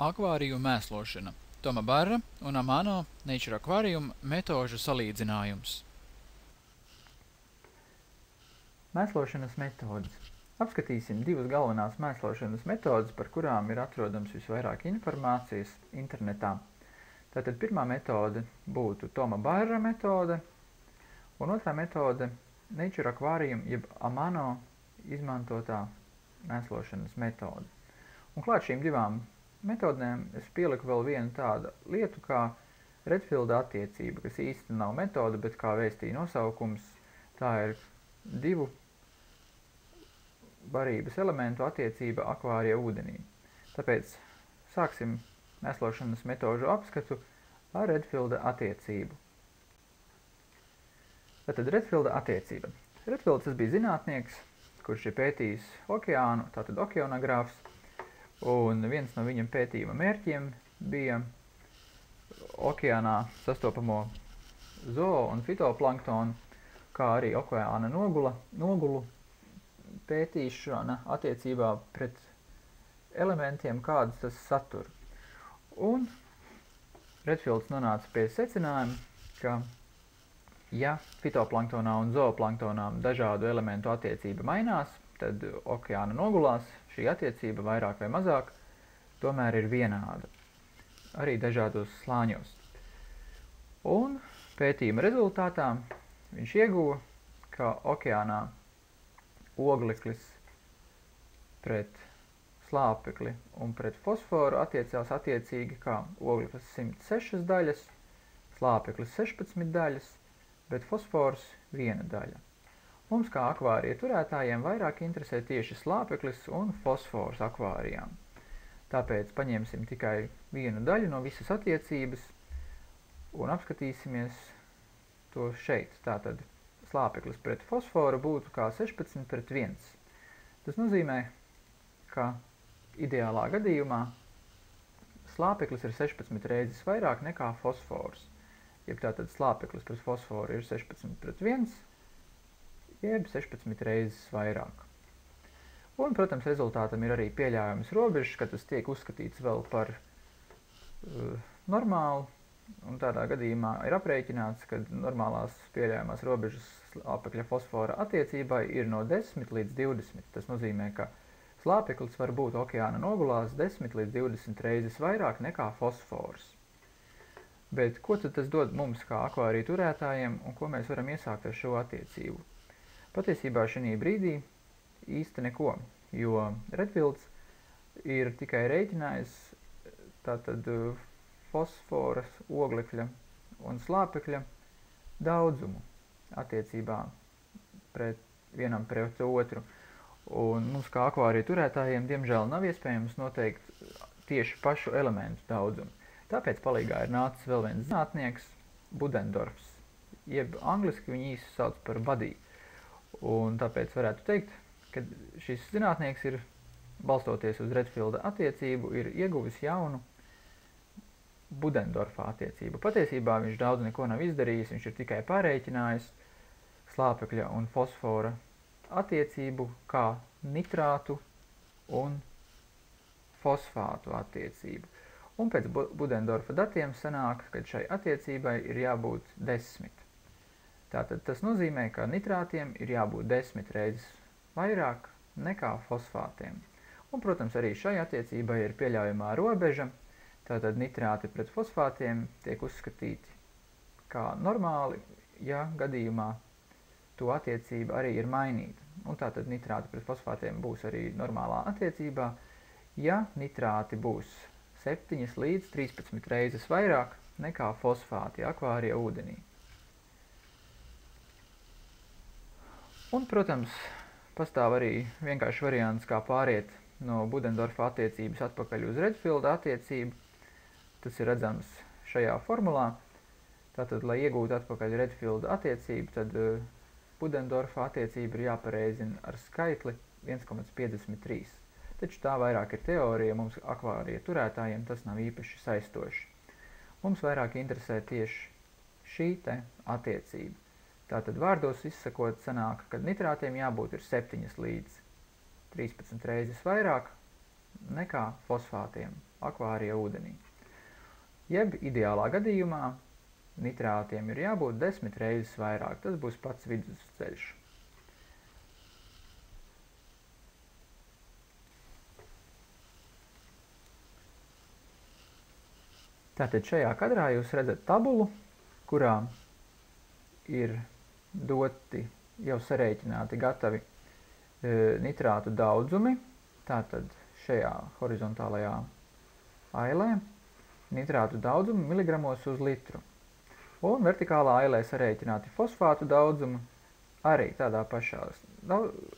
Akvāriju mēslošana, Toma Barra un Amano Nature Aquarium metožu salīdzinājums. Mēslošanas metodes. Apskatīsim divas galvenās mēslošanas metodes, par kurām ir atrodams visvairāk informācijas internetā. Tātad pirmā metode būtu Toma Barra metode, un otrā metode Nature Aquarium jeb Amano izmantotā mēslošanas metode. Un klāt šīm divām metodēm es pieliku vēl vienu tādu lietu kā Redfielda attiecība, kas īsti nav metode, bet kā vēstīja nosaukums, tā ir divu barības elementu attiecība akvārija ūdenī. Tāpēc sāksim mēslošanas metožu apskatu ar Redfielda attiecību. Tātad Redfielda attiecība. Redfields tas bija zinātnieks, kurš ir pētījis okeānu, tātad okeanogrāfs, un viens no viņam pētījuma mērķiem bija okeānā sastopamo zoo un fitoplanktonu, kā arī okeāna nogulu pētīšana attiecībā pret elementiem, kādus tas satur. Un Redfields nonāca pie secinājuma, ka ja fitoplanktonā un zooplanktonā dažādu elementu attiecība mainās, tad okeāna nogulās šī attiecība vairāk vai mazāk tomēr ir vienāda, arī dažādos slāņos. Un pētījuma rezultātā viņš ieguva, ka okeānā ogleklis pret slāpekli un pret fosforu attiecās attiecīgi kā ogleklis 106 daļas, slāpeklis 16 daļas, bet fosfors 1 daļa. Mums kā akvārija turētājiem vairāk interesē tieši slāpeklis un fosfors akvārijām. Tāpēc paņemsim tikai vienu daļu no visas attiecības un apskatīsimies to šeit. Tātad slāpeklis pret fosforu būtu kā 16 pret 1. Tas nozīmē, ka ideālā gadījumā slāpeklis ir 16 reizes vairāk nekā fosfors. Jeb tātad slāpeklis pret fosforu ir 16 pret 1, jeb 16 reizes vairāk. Un, protams, rezultātam ir arī pieļaujams robežas, ka tas tiek uzskatīts vēl par normālu, un tādā gadījumā ir aprēķināts, ka normālās pieļaujamās robežas slāpekļa fosfora attiecībai ir no 10 līdz 20. Tas nozīmē, ka slāpeklis var būt okeāna nogulās 10 līdz 20 reizes vairāk nekā fosfors. Bet ko tad tas dod mums kā akvāriju turētājiem un ko mēs varam iesākt ar šo attiecību? Patiesībā šī brīdī īsti neko, jo Redfields ir tikai rēķinājis tātad fosforas, oglekļa un slāpekļa daudzumu attiecībā vienam pret otru. Un mums kā akvāriju turētājiem diemžēl nav iespējams noteikt tieši pašu elementu daudzumu. Tāpēc palīgā ir nācis vēl viens zinātnieks, Budendorfs, jeb angliski viņu īsi sauc par Buddy. Un tāpēc varētu teikt, ka šis zinātnieks ir, balstoties uz Redfielda attiecību, ir ieguvis jaunu Budendorfa attiecību. Patiesībā viņš daudz neko nav izdarījis, viņš ir tikai pārēķinājis slāpekļa un fosfora attiecību kā nitrātu un fosfātu attiecību. Un pēc Budendorfa datiem sanāk, ka šai attiecībai ir jābūt 10. Tātad tas nozīmē, ka nitrātiem ir jābūt 10 reizes vairāk nekā fosfātiem. Un, protams, arī šai attiecībai ir pieļaujamā robeža. Tātad nitrāti pret fosfātiem tiek uzskatīti kā normāli, ja gadījumā to attiecība arī ir mainīta. Un tātad nitrāti pret fosfātiem būs arī normālā attiecībā, ja nitrāti būs 7 līdz 13 reizes vairāk nekā fosfāti akvārija ūdenī. Un, protams, pastāv arī vienkārši variants, kā pāriet no Budendorfa attiecības atpakaļ uz Redfielda attiecību. Tas ir redzams šajā formulā. Tātad, lai iegūtu atpakaļ Redfielda attiecību, tad Budendorfa attiecība ir jāpareizina ar skaitli 1,53. Taču tā vairāk ir teorija, mums akvārija turētājiem tas nav īpaši saistoši. Mums vairāk interesē tieši šī te attiecība. Tātad vārdos izsakot sanāk, ka nitrātiem jābūt ir 7 līdz 13 reizes vairāk nekā fosfātiem. akvārija ūdenī. Jeb ideālā gadījumā nitrātiem ir jābūt 10 reizes vairāk. Tas būs pats vidusceļš. Tātad šajā kadrā jūs redzat tabulu, kurā ir doti jau sarēķināti gatavi nitrātu daudzumi. Tātad šajā horizontālajā ailē nitrātu daudzumi miligramos uz litru. Un vertikālā ailē sarēķināti fosfātu daudzumi arī tādā pašā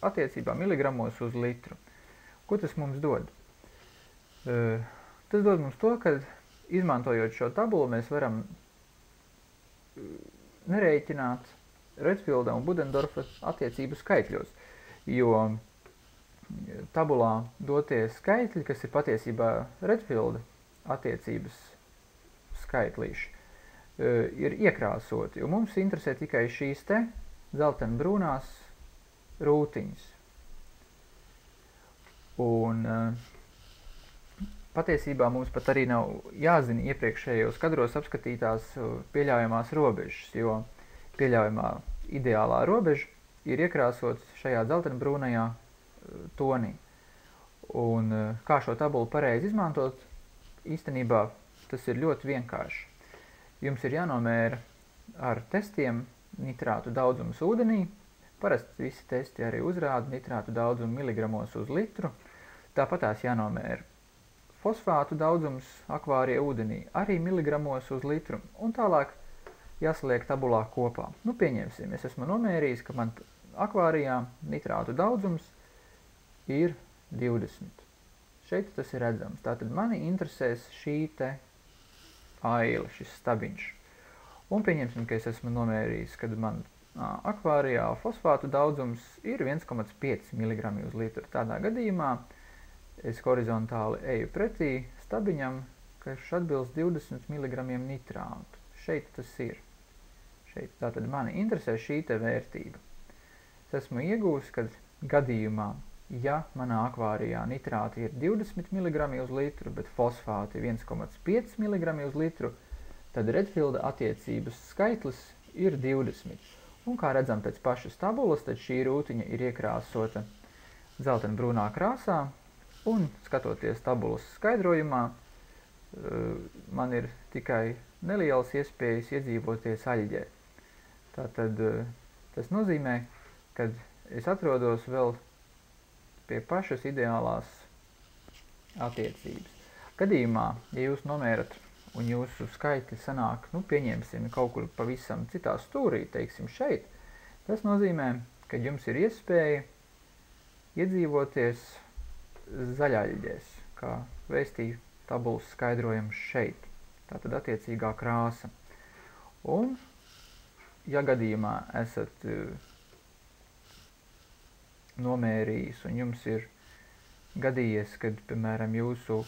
attiecībā miligramos uz litru. Ko tas mums dod? Tas dod mums to, ka izmantojot šo tabulu, mēs varam nerēķināt Redfielda un Budendorfa attiecību skaitļos, jo tabulā dotie skaitļi, kas ir patiesībā Redfielda attiecības skaitlīši, ir iekrāsoti, un mums interesē tikai šīs te dzeltenbrūnās rūtiņas. Un patiesībā mums pat arī nav jāzina iepriekšējos kadros apskatītās pieļaujamās robežas, jo pieļaujamā ideālā robeža ir iekrāsots šajā dzeltenbrūnajā tonī. Un kā šo tabulu pareizi izmantot, īstenībā tas ir ļoti vienkārši. Jums ir jānomēra ar testiem nitrātu daudzums ūdenī. Parasti visi testi arī uzrāda nitrātu daudzumu miligramos uz litru. Tāpatās jānomēra fosfātu daudzums akvārija ūdenī arī miligramos uz litru. Un tālāk jāsaliek tabulā kopā. Nu, pieņemsim, es esmu nomērījis, ka man akvārijā nitrātu daudzums ir 20. Šeit tas ir redzams. Tātad mani interesēs šī te aila, šis stabiņš. Un pieņemsim, ka es esmu nomērījis, kad man akvārijā fosfātu daudzums ir 1,5 mg uz litru. Tādā gadījumā es horizontāli eju pretī stabiņam, kas atbilst 20 mg nitrātu. Šeit tas ir. Šeit tātad mani interesē šī te vērtība. Es esmu iegūs, kad gadījumā, ja manā akvārijā nitrāti ir 20 mg uz litru, bet fosfāti 1,5 mg uz litru, tad Redfielda attiecības skaitlis ir 20. Un kā redzam pēc pašas tabulas, tad šī rūtiņa ir iekrāsota dzeltenbrūnā krāsā, un skatoties tabulas skaidrojumā, man ir tikai nelielas iespējas iedzīvoties aļģē. Tātad tas nozīmē, ka es atrodos vēl pie pašas ideālās attiecības. Gadījumā, ja jūs nomērat un jūsu skaitļi sanāk, nu, pieņemsim kaut kur pavisam citā stūrī, teiksim šeit, tas nozīmē, ka jums ir iespēja iedzīvoties zaļaļģēs, kā vēstīja tabulas skaidrojums šeit. Tātad attiecīgā krāsa. Un, ja gadījumā esat nomērījis un jums ir gadījies, kad, piemēram, jūsu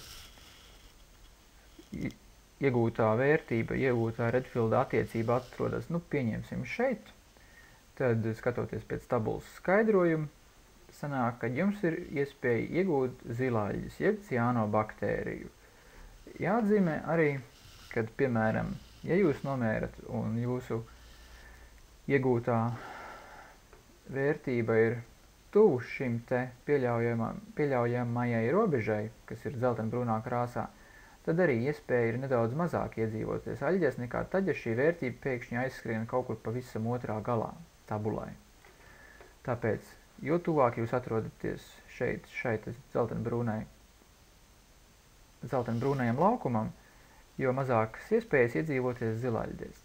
iegūtā vērtība, iegūtā Redfielda attiecība atrodas, nu, pieņemsim šeit, tad, skatoties pēc tabulas skaidrojumu, sanāk, ka jums ir iespēja iegūt zilaļģes, jeb ciānobaktēriju. Jāatzīmē arī, kad, piemēram, ja jūs nomērat un jūsu iegūtā vērtība ir tuvu šim te pieļaujamajai robežai, kas ir dzeltenbrūnā krāsā, tad arī iespēja ir nedaudz mazāk iedzīvoties aļģēs nekā tad, ja šī vērtība pēkšņi aizskrien kaut kur pavisam otrā galā tabulai. Tāpēc, jo tuvāk jūs atrodaties šeit dzeltenbrūnajam laukumam, jo mazākas iespējas iedzīvoties zilaļģēs.